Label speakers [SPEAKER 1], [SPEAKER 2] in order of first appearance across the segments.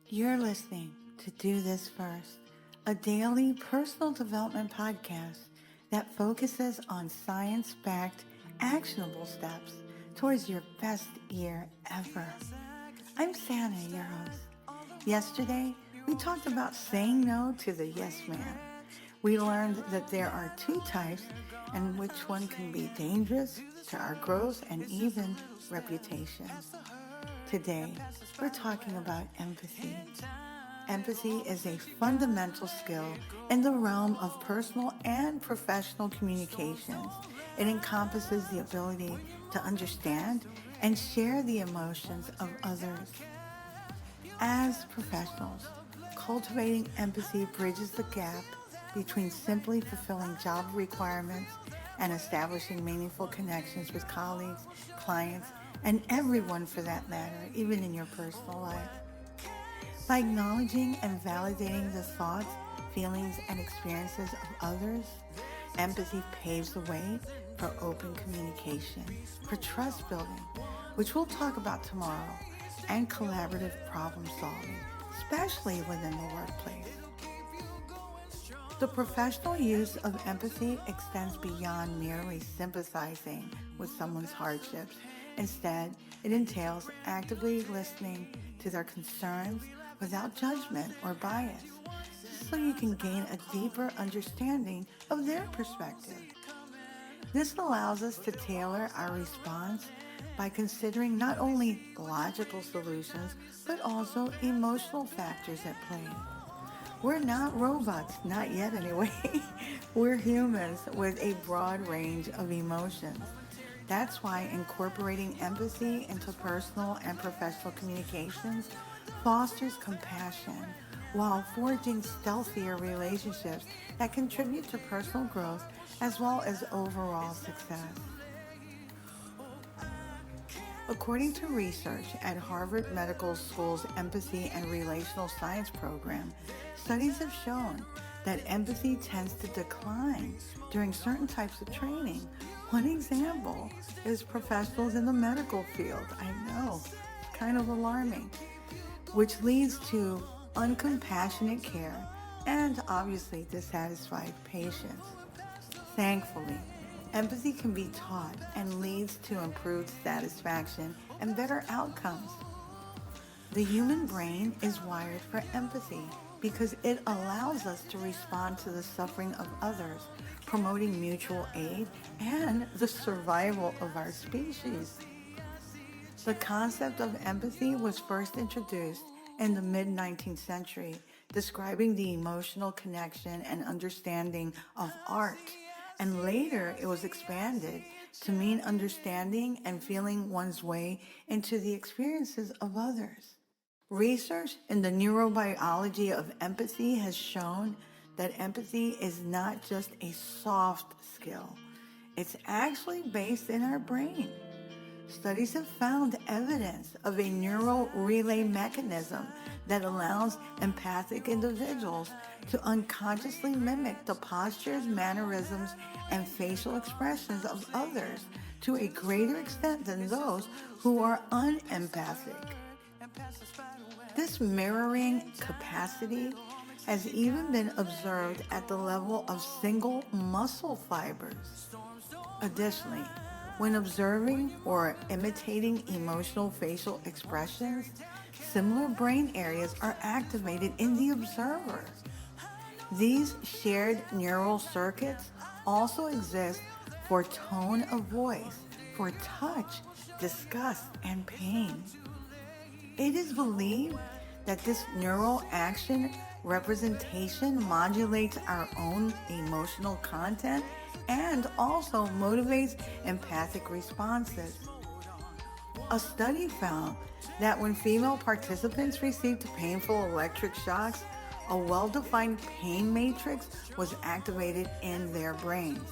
[SPEAKER 1] You're listening to Do This First, a daily personal development podcast that focuses on science-backed, actionable steps towards your best year ever. I'm Santa, your host. Yesterday, we talked about saying no to the yes man. We learned that there are two types and which one can be dangerous to our growth and even reputation. Today, we're talking about empathy. Empathy is a fundamental skill in the realm of personal and professional communications. It encompasses the ability to understand and share the emotions of others. As professionals, cultivating empathy bridges the gap between simply fulfilling job requirements and establishing meaningful connections with colleagues, clients, and everyone for that matter, even in your personal life. By acknowledging and validating the thoughts, feelings, and experiences of others, empathy paves the way for open communication, for trust building, which we'll talk about tomorrow, and collaborative problem solving, especially within the workplace. The professional use of empathy extends beyond merely sympathizing with someone's hardships. Instead, it entails actively listening to their concerns without judgment or bias, just so you can gain a deeper understanding of their perspective. This allows us to tailor our response by considering not only logical solutions, but also emotional factors at play. We're not robots, not yet anyway. We're humans with a broad range of emotions. That's why incorporating empathy into personal and professional communications fosters compassion while forging stealthier relationships that contribute to personal growth as well as overall success. According to research at Harvard Medical School's Empathy and Relational Science program, studies have shown that empathy tends to decline during certain types of training. One example is professionals in the medical field. I know, kind of alarming, which leads to uncompassionate care and obviously dissatisfied patients. Thankfully, empathy can be taught and leads to improved satisfaction and better outcomes. The human brain is wired for empathy because it allows us to respond to the suffering of others, promoting mutual aid and the survival of our species. The concept of empathy was first introduced in the mid-19th century, describing the emotional connection and understanding of art, and later it was expanded to mean understanding and feeling one's way into the experiences of others. Research in the neurobiology of empathy has shown that empathy is not just a soft skill. It's actually based in our brain. Studies have found evidence of a neural relay mechanism that allows empathic individuals to unconsciously mimic the postures, mannerisms, and facial expressions of others to a greater extent than those who are unempathic. This mirroring capacity has even been observed at the level of single muscle fibers. Additionally, when observing or imitating emotional facial expressions, similar brain areas are activated in the observer. These shared neural circuits also exist for tone of voice, for touch, disgust, and pain. It is believed that this neural action representation modulates our own emotional content and also motivates empathic responses. A study found that when female participants received painful electric shocks, a well-defined pain matrix was activated in their brains.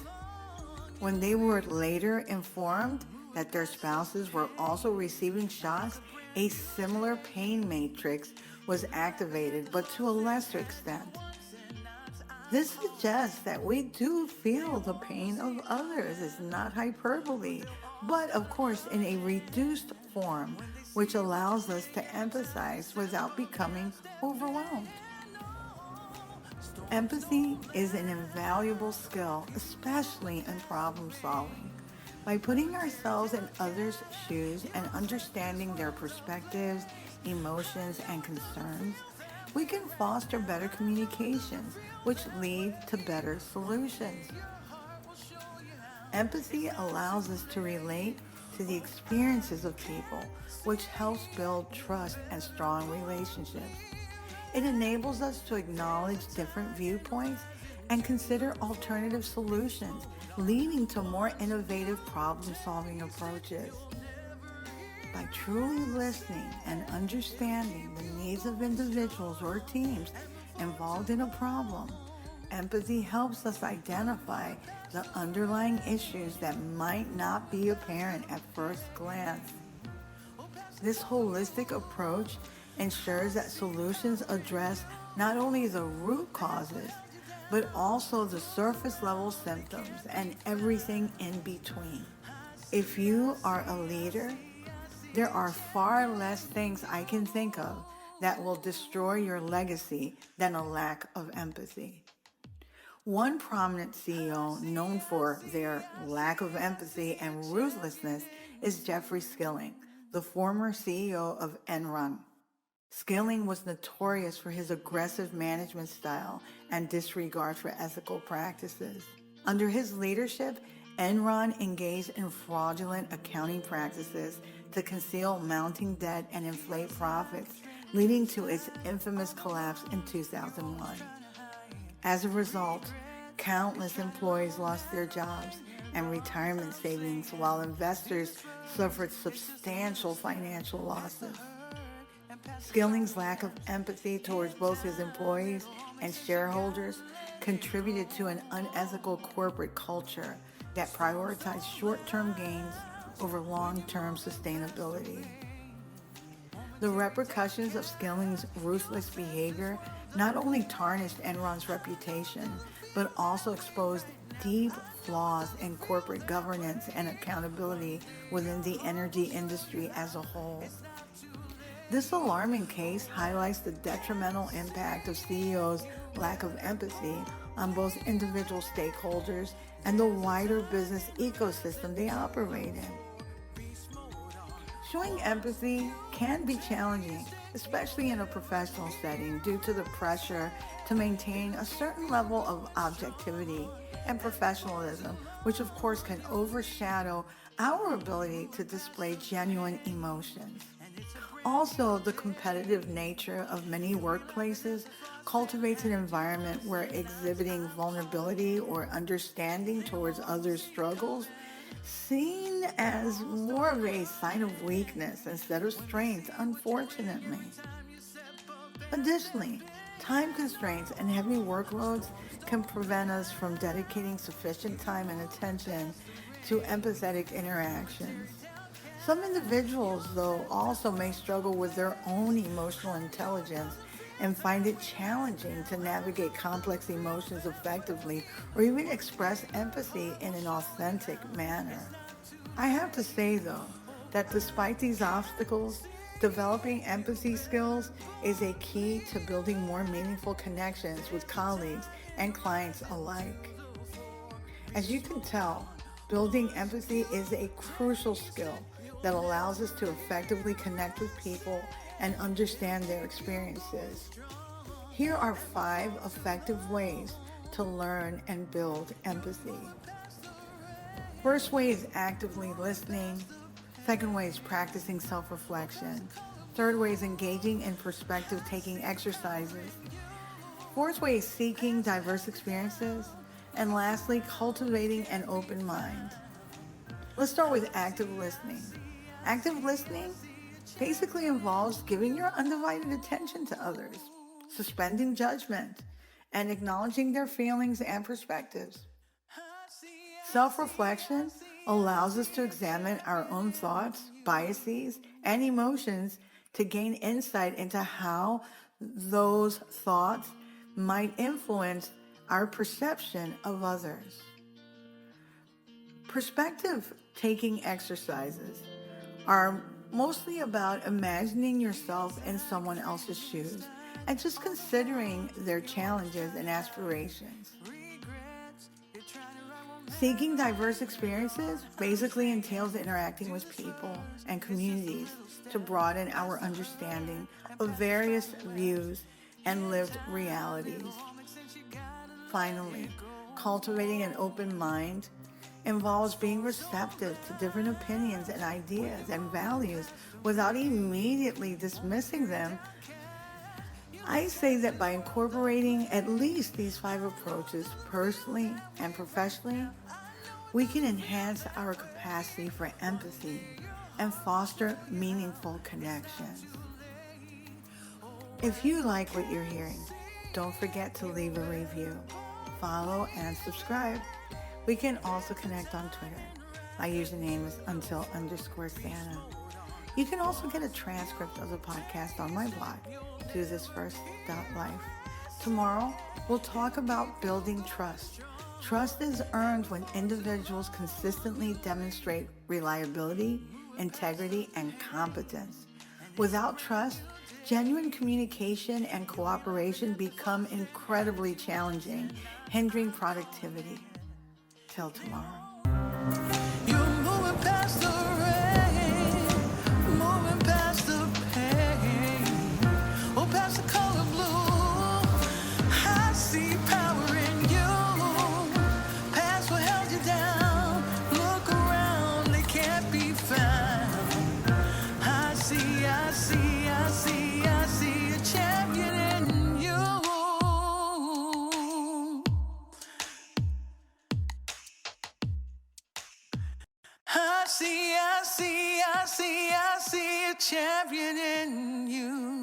[SPEAKER 1] When they were later informed that their spouses were also receiving shocks, a similar pain matrix was activated, but to a lesser extent. This suggests that we do feel the pain of others. It's not hyperbole, but of course in a reduced form, which allows us to empathize without becoming overwhelmed. Empathy is an invaluable skill, especially in problem solving. By putting ourselves in others' shoes and understanding their perspectives, emotions, and concerns, we can foster better communications, which lead to better solutions. Empathy allows us to relate to the experiences of people, which helps build trust and strong relationships. It enables us to acknowledge different viewpoints and consider alternative solutions, leading to more innovative problem-solving approaches. By truly listening and understanding the needs of individuals or teams involved in a problem, empathy helps us identify the underlying issues that might not be apparent at first glance. This holistic approach ensures that solutions address not only the root causes, but also the surface level symptoms and everything in between. If you are a leader, there are far less things I can think of that will destroy your legacy than a lack of empathy. One prominent CEO known for their lack of empathy and ruthlessness is Jeffrey Skilling, the former CEO of Enron. Skilling was notorious for his aggressive management style and disregard for ethical practices. Under his leadership, Enron engaged in fraudulent accounting practices to conceal mounting debt and inflate profits, leading to its infamous collapse in 2001. As a result, countless employees lost their jobs and retirement savings, while investors suffered substantial financial losses. Skilling's lack of empathy towards both his employees and shareholders contributed to an unethical corporate culture that prioritized short-term gains over long-term sustainability. The repercussions of Skilling's ruthless behavior not only tarnished Enron's reputation, but also exposed deep flaws in corporate governance and accountability within the energy industry as a whole. This alarming case highlights the detrimental impact of CEOs' lack of empathy on both individual stakeholders and the wider business ecosystem they operate in. Showing empathy can be challenging, especially in a professional setting, due to the pressure to maintain a certain level of objectivity and professionalism, which of course can overshadow our ability to display genuine emotions. Also, the competitive nature of many workplaces cultivates an environment where exhibiting vulnerability or understanding towards others' struggles seen as more of a sign of weakness instead of strength, unfortunately. Additionally, time constraints and heavy workloads can prevent us from dedicating sufficient time and attention to empathetic interactions. Some individuals, though, also may struggle with their own emotional intelligence and find it challenging to navigate complex emotions effectively or even express empathy in an authentic manner. I have to say, though, that despite these obstacles, developing empathy skills is a key to building more meaningful connections with colleagues and clients alike. As you can tell, building empathy is a crucial skill that allows us to effectively connect with people and understand their experiences. Here are 5 effective ways to learn and build empathy. First way is actively listening. Second way is practicing self-reflection. Third way is engaging in perspective-taking exercises. Fourth way is seeking diverse experiences. And lastly, cultivating an open mind. Let's start with active listening. Active listening basically involves giving your undivided attention to others, suspending judgment, and acknowledging their feelings and perspectives. Self-reflection allows us to examine our own thoughts, biases, and emotions to gain insight into how those thoughts might influence our perception of others. Perspective-taking exercises are mostly about imagining yourself in someone else's shoes and just considering their challenges and aspirations. Seeking diverse experiences basically entails interacting with people and communities to broaden our understanding of various views and lived realities. Finally, cultivating an open mind involves being receptive to different opinions and ideas and values without immediately dismissing them. I say that by incorporating at least these 5 approaches personally and professionally, we can enhance our capacity for empathy and foster meaningful connections. If you like what you're hearing, don't forget to leave a review, follow, and subscribe. We can also connect on Twitter. My username is until_Santa. You can also get a transcript of the podcast on my blog, dothisfirst.life. Tomorrow, we'll talk about building trust. Trust is earned when individuals consistently demonstrate reliability, integrity, and competence. Without trust, genuine communication and cooperation become incredibly challenging, hindering productivity. Till tomorrow.
[SPEAKER 2] You're moving past the rain, moving past the pain, oh, past the color blue. I see power in you, past what held you down. Look around, they can't be found. I see a champion in you. I see a champion in you.